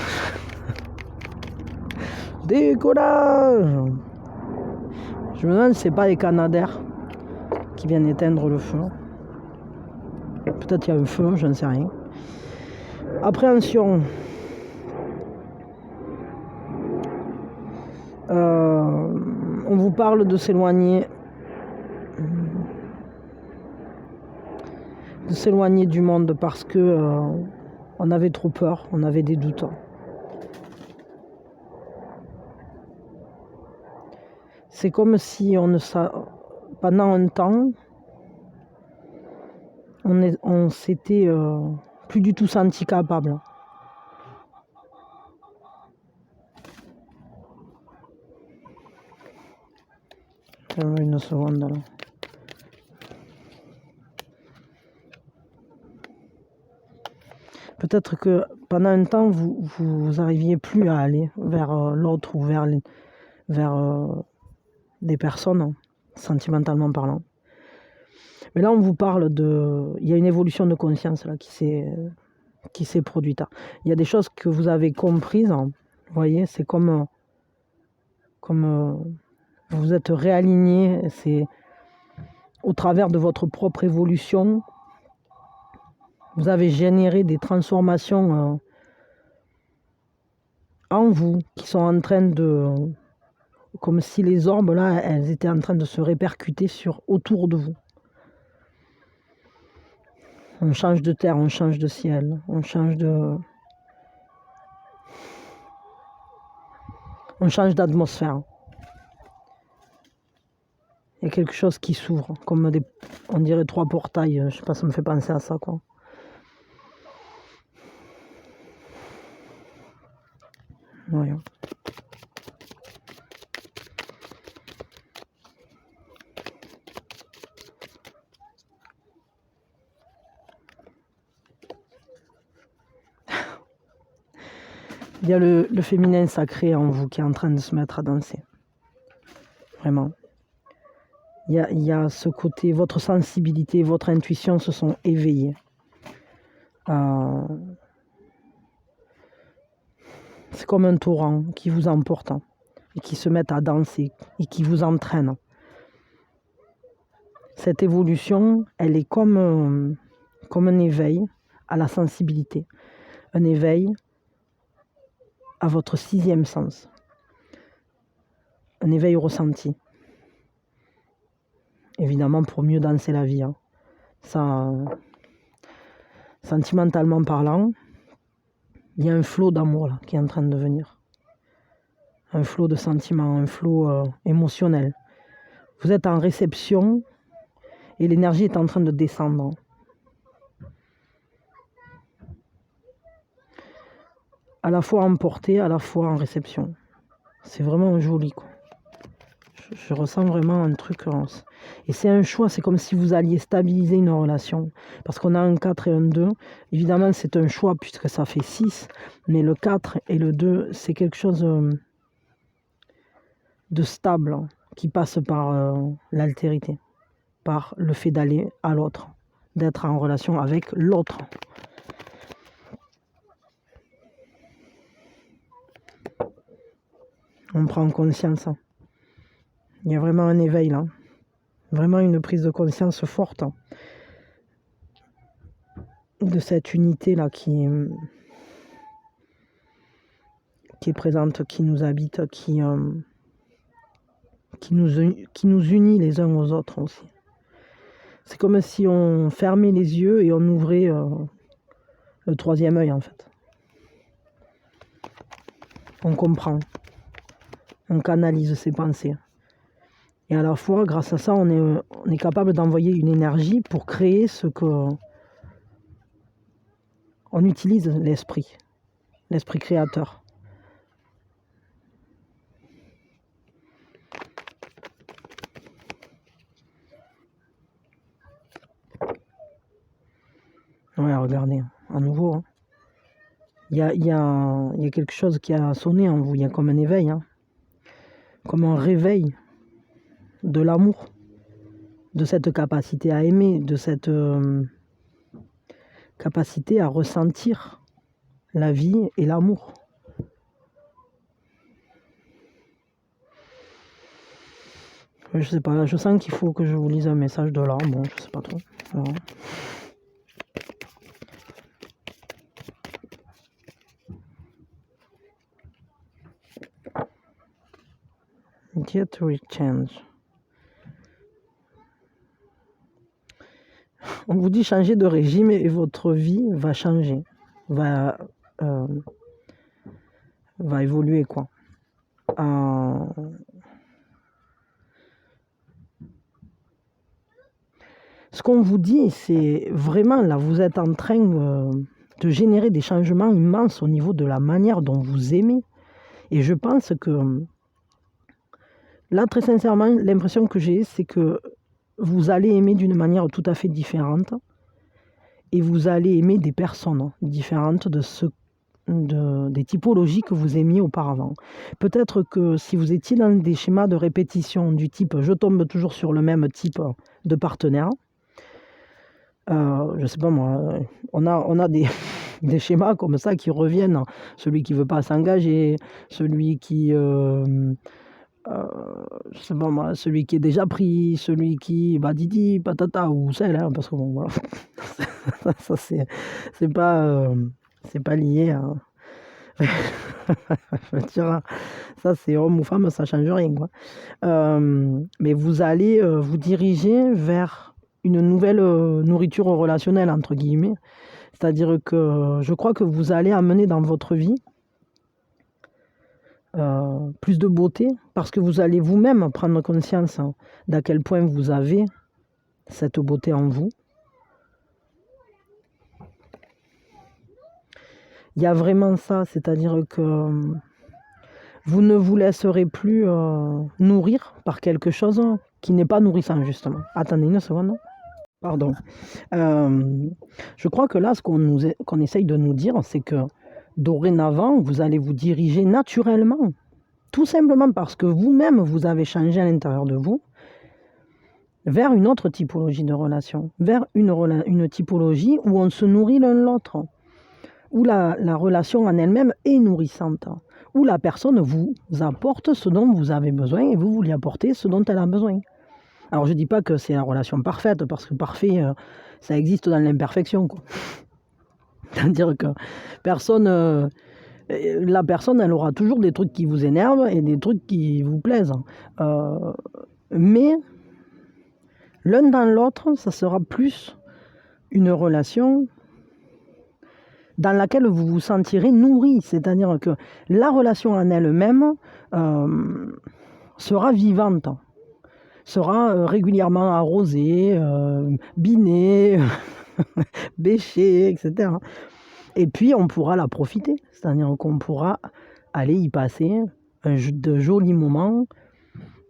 Décollage. Je me demande si c'est pas les Canadair qui viennent éteindre le feu. Peut-être qu'il y a un feu, je ne sais rien. Appréhension. On vous parle de s'éloigner. De s'éloigner du monde parce que on avait trop peur, on avait des doutes. C'est comme si pendant un temps, on s'était plus du tout senti capable. Une seconde là. Peut-être que pendant un temps, vous n'arriviez plus à aller vers l'autre ou vers des personnes, sentimentalement parlant. Mais là, on vous parle il y a une évolution de conscience là, qui s'est produite. Il y a des choses que vous avez comprises. Vous voyez, c'est comme vous vous êtes réaligné. C'est au travers de votre propre évolution. Vous avez généré des transformations en vous qui sont en train de... Comme si les orbes, là, elles étaient en train de se répercuter autour de vous. On change de terre, on change de ciel, on change d'atmosphère. Il y a quelque chose qui s'ouvre, comme on dirait 3 portails. Je sais pas, ça me fait penser à ça, quoi. Voyons. Il y a le féminin sacré en vous qui est en train de se mettre à danser. Vraiment. Il y a ce côté, votre sensibilité, votre intuition se sont éveillées. C'est comme un torrent qui vous emporte et qui se met à danser et qui vous entraîne. Cette évolution, elle est comme un éveil à la sensibilité, un éveil à votre 6e sens, un éveil au ressenti. Évidemment, pour mieux danser la vie. Hein. Ça, sentimentalement parlant, il y a un flot d'amour là, qui est en train de venir. Un flot de sentiments, un flot émotionnel. Vous êtes en réception et l'énergie est en train de descendre. À la fois en portée, à la fois en réception. C'est vraiment joli, quoi. Je ressens vraiment un truc. Et c'est un choix, c'est comme si vous alliez stabiliser une relation. Parce qu'on a un 4 et un 2. Évidemment, c'est un choix puisque ça fait 6. Mais le 4 et le 2, c'est quelque chose de stable qui passe par l'altérité, par le fait d'aller à l'autre, d'être en relation avec l'autre. On prend conscience. Il y a vraiment un éveil là. Vraiment une prise de conscience forte de cette unité là qui est présente, qui nous habite, qui nous unit les uns aux autres aussi. C'est comme si on fermait les yeux et on ouvrait le troisième œil en fait. On comprend, on canalise ses pensées. Et à la fois, grâce à ça, on est capable d'envoyer une énergie pour créer ce que... On utilise l'esprit créateur. Ouais, regardez, à nouveau. Hein. Il y a quelque chose qui a sonné en vous, il y a comme un éveil, hein. Comme un réveil de l'amour, de cette capacité à aimer, de cette capacité à ressentir la vie et l'amour. Je sais pas, je sens qu'il faut que je vous lise un message de là, bon, je sais pas trop. Alors. Get change. On vous dit changer de régime et votre vie va changer, va évoluer quoi. Ce qu'on vous dit, c'est vraiment là, vous êtes en train de générer des changements immenses au niveau de la manière dont vous aimez. Et je pense que là, très sincèrement, l'impression que j'ai, c'est que vous allez aimer d'une manière tout à fait différente et vous allez aimer des personnes différentes des typologies que vous aimiez auparavant. Peut-être que si vous étiez dans des schémas de répétition du type « je tombe toujours sur le même type de partenaire », je sais pas moi, on a des, des schémas comme ça qui reviennent. Celui qui veut pas s'engager, celui qui... je sais pas moi, celui qui est déjà pris, celui qui didi patata ou celle, hein, parce que bon voilà, ça c'est pas lié à je veux dire, ça c'est homme ou femme, ça change rien quoi. Mais vous allez vous diriger vers une nouvelle nourriture relationnelle entre guillemets, c'est-à-dire que je crois que vous allez amener dans votre vie plus de beauté, parce que vous allez vous-même prendre conscience d'à quel point vous avez cette beauté en vous. Il y a vraiment ça, c'est-à-dire que vous ne vous laisserez plus nourrir par quelque chose qui n'est pas nourrissant, justement. Attendez une seconde. Pardon. Je crois que là, ce qu'on essaye de nous dire, c'est que dorénavant, vous allez vous diriger naturellement, tout simplement parce que vous-même, vous avez changé à l'intérieur de vous, vers une autre typologie de relation, vers une typologie où on se nourrit l'un l'autre, où la relation en elle-même est nourrissante, où la personne vous apporte ce dont vous avez besoin et vous lui apportez ce dont elle a besoin. Alors je ne dis pas que c'est la relation parfaite, parce que parfait, ça existe dans l'imperfection, quoi. C'est-à-dire que la personne, elle aura toujours des trucs qui vous énervent et des trucs qui vous plaisent. Mais l'un dans l'autre, ça sera plus une relation dans laquelle vous vous sentirez nourri. C'est-à-dire que la relation en elle-même sera vivante, sera régulièrement arrosée, binée, bêchée, etc. Et puis on pourra la profiter, c'est-à-dire qu'on pourra aller y passer de jolis moments,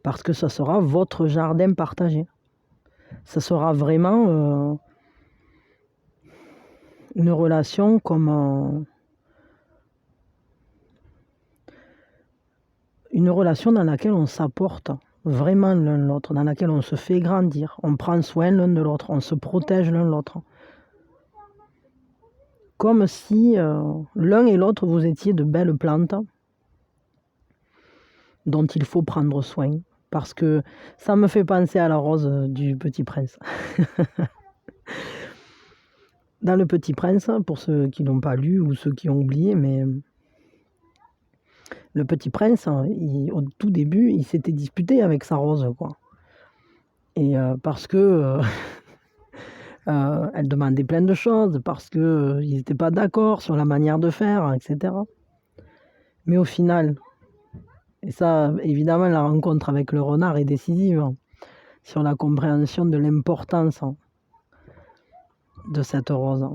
parce que ça sera votre jardin partagé. Ça sera vraiment une relation comme une relation dans laquelle on s'apporte vraiment l'un l'autre, dans laquelle on se fait grandir, on prend soin l'un de l'autre, on se protège l'un l'autre. Comme si l'un et l'autre vous étiez de belles plantes dont il faut prendre soin. Parce que ça me fait penser à la rose du Petit Prince. Dans Le Petit Prince, pour ceux qui n'ont pas lu ou ceux qui ont oublié, mais le Petit Prince, au tout début, il s'était disputé avec sa rose, quoi. Et parce que elle demandait plein de choses, parce qu'ils n'étaient pas d'accord sur la manière de faire, etc. Mais au final, et ça, évidemment, la rencontre avec le renard est décisive sur la compréhension de l'importance de cette rose.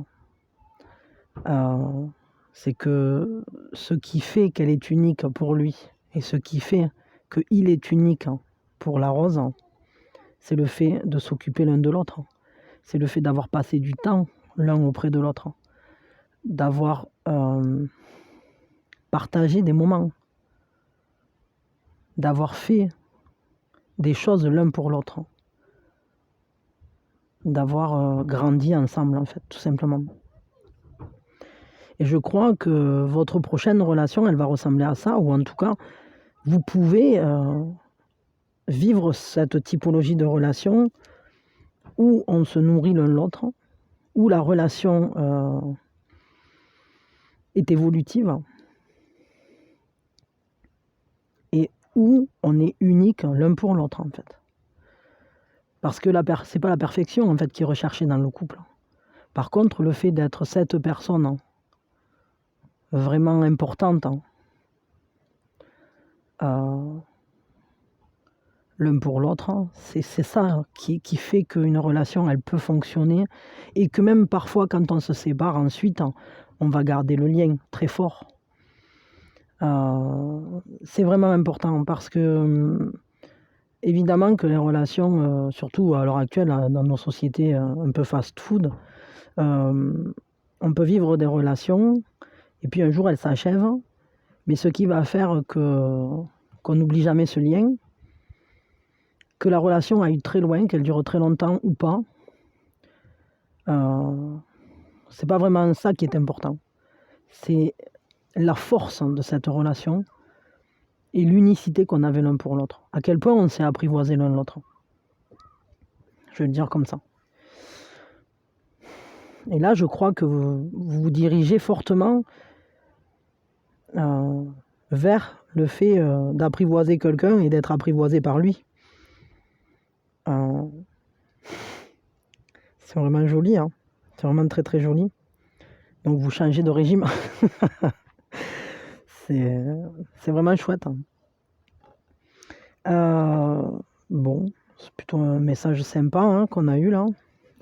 C'est que ce qui fait qu'elle est unique pour lui et ce qui fait qu'il est unique pour la rose, c'est le fait de s'occuper l'un de l'autre. C'est le fait d'avoir passé du temps l'un auprès de l'autre, d'avoir partagé des moments, d'avoir fait des choses l'un pour l'autre, d'avoir grandi ensemble, en fait, tout simplement. Et je crois que votre prochaine relation, elle va ressembler à ça, ou en tout cas, vous pouvez vivre cette typologie de relation où on se nourrit l'un l'autre, où la relation est évolutive et où on est unique l'un pour l'autre, en fait. Parce que c'est pas la perfection, en fait, qui est recherchée dans le couple. Par contre, le fait d'être cette personne vraiment importante l'un pour l'autre, c'est ça qui fait qu'une relation, elle peut fonctionner et que même parfois, quand on se sépare, ensuite, on va garder le lien très fort. C'est vraiment important parce que, évidemment que les relations, surtout à l'heure actuelle, dans nos sociétés un peu fast-food, on peut vivre des relations et puis un jour elles s'achèvent, mais ce qui va faire qu'on n'oublie jamais ce lien, que la relation aille très loin, qu'elle dure très longtemps ou pas, c'est pas vraiment ça qui est important. C'est la force de cette relation et l'unicité qu'on avait l'un pour l'autre. À quel point on s'est apprivoisé l'un l'autre. Je vais le dire comme ça. Et là, je crois que vous vous dirigez fortement vers le fait d'apprivoiser quelqu'un et d'être apprivoisé par lui. C'est vraiment joli, hein. C'est vraiment très très joli. Donc vous changez de régime. C'est vraiment chouette. Bon, c'est plutôt un message sympa qu'on a eu là.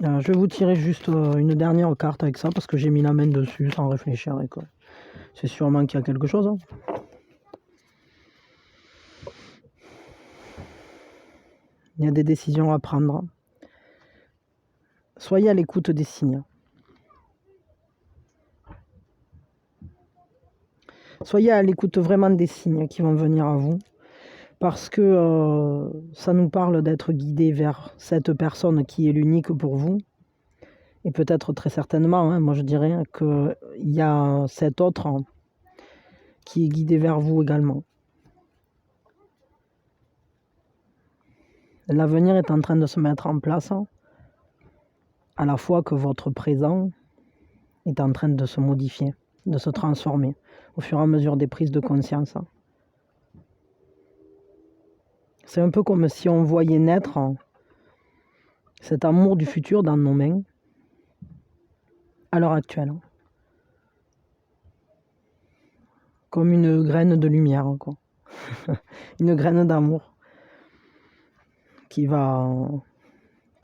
Je vais vous tirer juste une dernière carte avec ça parce que j'ai mis la main dessus sans réfléchir. C'est sûrement qu'il y a quelque chose. Il y a des décisions à prendre. Soyez à l'écoute des signes. Soyez à l'écoute vraiment des signes qui vont venir à vous. Parce que ça nous parle d'être guidé vers cette personne qui est l'unique pour vous. Et peut-être très certainement, moi je dirais qu'il y a cet autre qui est guidé vers vous également. L'avenir est en train de se mettre en place, à la fois que votre présent est en train de se modifier, de se transformer, au fur et à mesure des prises de conscience. C'est un peu comme si on voyait naître cet amour du futur dans nos mains, à l'heure actuelle. Comme une graine de lumière, quoi. Une graine d'amour qui va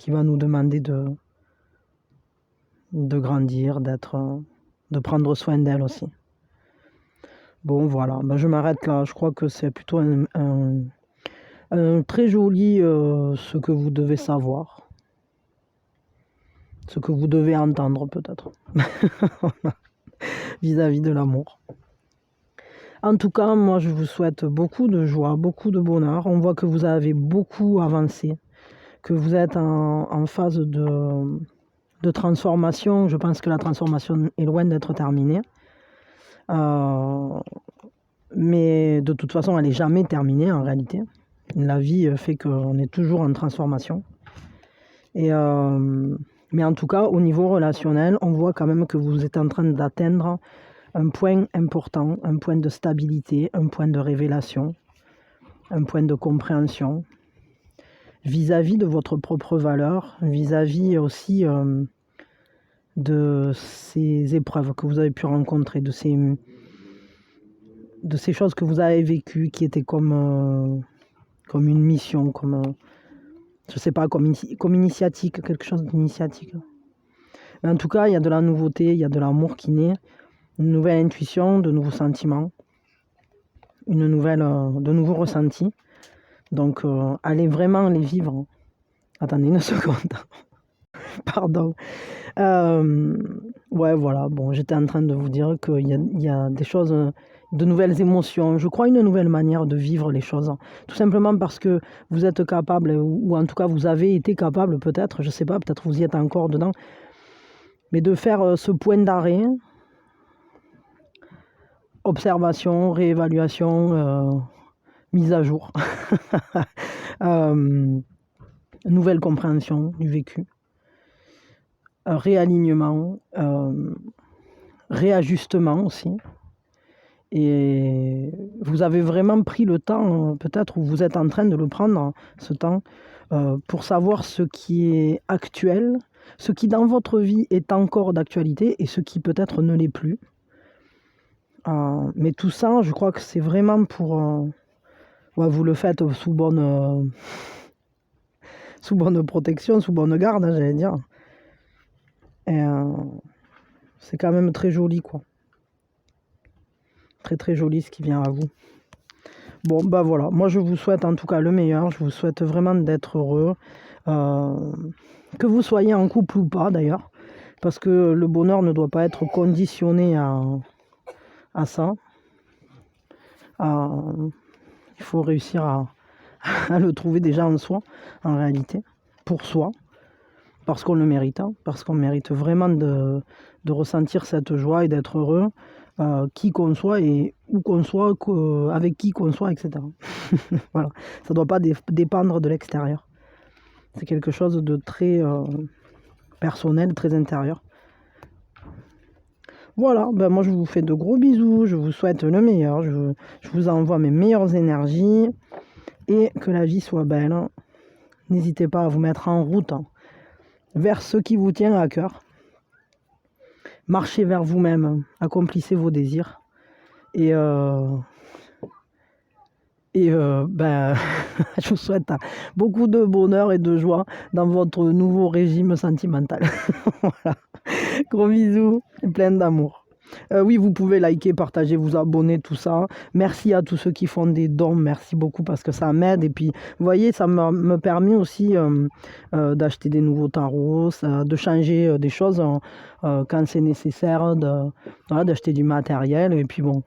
nous demander de grandir, de prendre soin d'elle aussi. Bon, voilà, ben, je m'arrête là. Je crois que c'est plutôt un très joli ce que vous devez savoir, ce que vous devez entendre peut-être, vis-à-vis de l'amour. En tout cas, moi, je vous souhaite beaucoup de joie, beaucoup de bonheur. On voit que vous avez beaucoup avancé, que vous êtes en phase de transformation. Je pense que la transformation est loin d'être terminée. Mais de toute façon, elle n'est jamais terminée en réalité. La vie fait qu'on est toujours en transformation. Mais en tout cas, au niveau relationnel, on voit quand même que vous êtes en train d'atteindre un point important, un point de stabilité, un point de révélation, un point de compréhension vis-à-vis de votre propre valeur, vis-à-vis aussi de ces épreuves que vous avez pu rencontrer, de ces choses que vous avez vécues qui étaient comme une mission, je sais pas, comme initiatique, quelque chose d'initiatique. Mais en tout cas, il y a de la nouveauté, il y a de l'amour qui naît, une nouvelle intuition, de nouveaux sentiments, de nouveaux ressentis. Donc, allez vraiment les vivre. Attendez une seconde. Pardon. Ouais, voilà. Bon, j'étais en train de vous dire qu'il y a des choses, de nouvelles émotions. Je crois une nouvelle manière de vivre les choses. Tout simplement parce que vous êtes capable, ou en tout cas vous avez été capable peut-être, je sais pas, peut-être vous y êtes encore dedans, mais de faire ce point d'arrêt, observation, réévaluation, mise à jour, nouvelle compréhension du vécu, réalignement, réajustement aussi. Et vous avez vraiment pris le temps, peut-être, ou vous êtes en train de le prendre, ce temps, pour savoir ce qui est actuel, ce qui dans votre vie est encore d'actualité et ce qui peut-être ne l'est plus. Mais tout ça, je crois que c'est vraiment pour... ouais, vous le faites sous bonne protection, sous bonne garde, hein, j'allais dire. Et c'est quand même très joli, quoi. Très très joli ce qui vient à vous. Bon, bah voilà, moi je vous souhaite en tout cas le meilleur, je vous souhaite vraiment d'être heureux, que vous soyez en couple ou pas d'ailleurs, parce que le bonheur ne doit pas être conditionné à ça. Il faut réussir à le trouver déjà en soi, en réalité, pour soi, parce qu'on le mérite, hein, parce qu'on mérite vraiment de ressentir cette joie et d'être heureux, qui qu'on soit et où qu'on soit, avec qui qu'on soit, etc. Voilà, ça ne doit pas dépendre de l'extérieur. C'est quelque chose de très personnel, très intérieur. Voilà, ben moi je vous fais de gros bisous, je vous souhaite le meilleur, je vous envoie mes meilleures énergies et que la vie soit belle. N'hésitez pas à vous mettre en route vers ce qui vous tient à cœur. Marchez vers vous-même, accomplissez vos désirs et ben, je vous souhaite beaucoup de bonheur et de joie dans votre nouveau régime sentimental. Voilà. Gros bisous et plein d'amour. Oui, vous pouvez liker, partager, vous abonner, tout ça. Merci à tous ceux qui font des dons. Merci beaucoup parce que ça m'aide. Et puis, vous voyez, ça me permet aussi d'acheter des nouveaux tarots, de changer des choses quand c'est nécessaire, d'acheter du matériel. Et puis bon,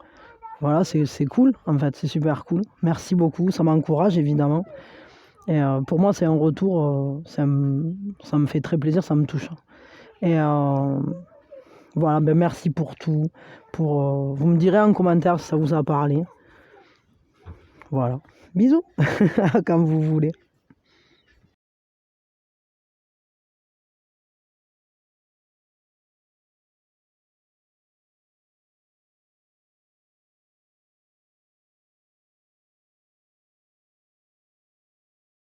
voilà, c'est cool, en fait, c'est super cool. Merci beaucoup, ça m'encourage évidemment. Et pour moi, c'est un retour, ça me fait très plaisir, ça me touche. Et voilà, ben merci pour tout. Vous me direz en commentaire si ça vous a parlé. Voilà, bisous, quand vous voulez.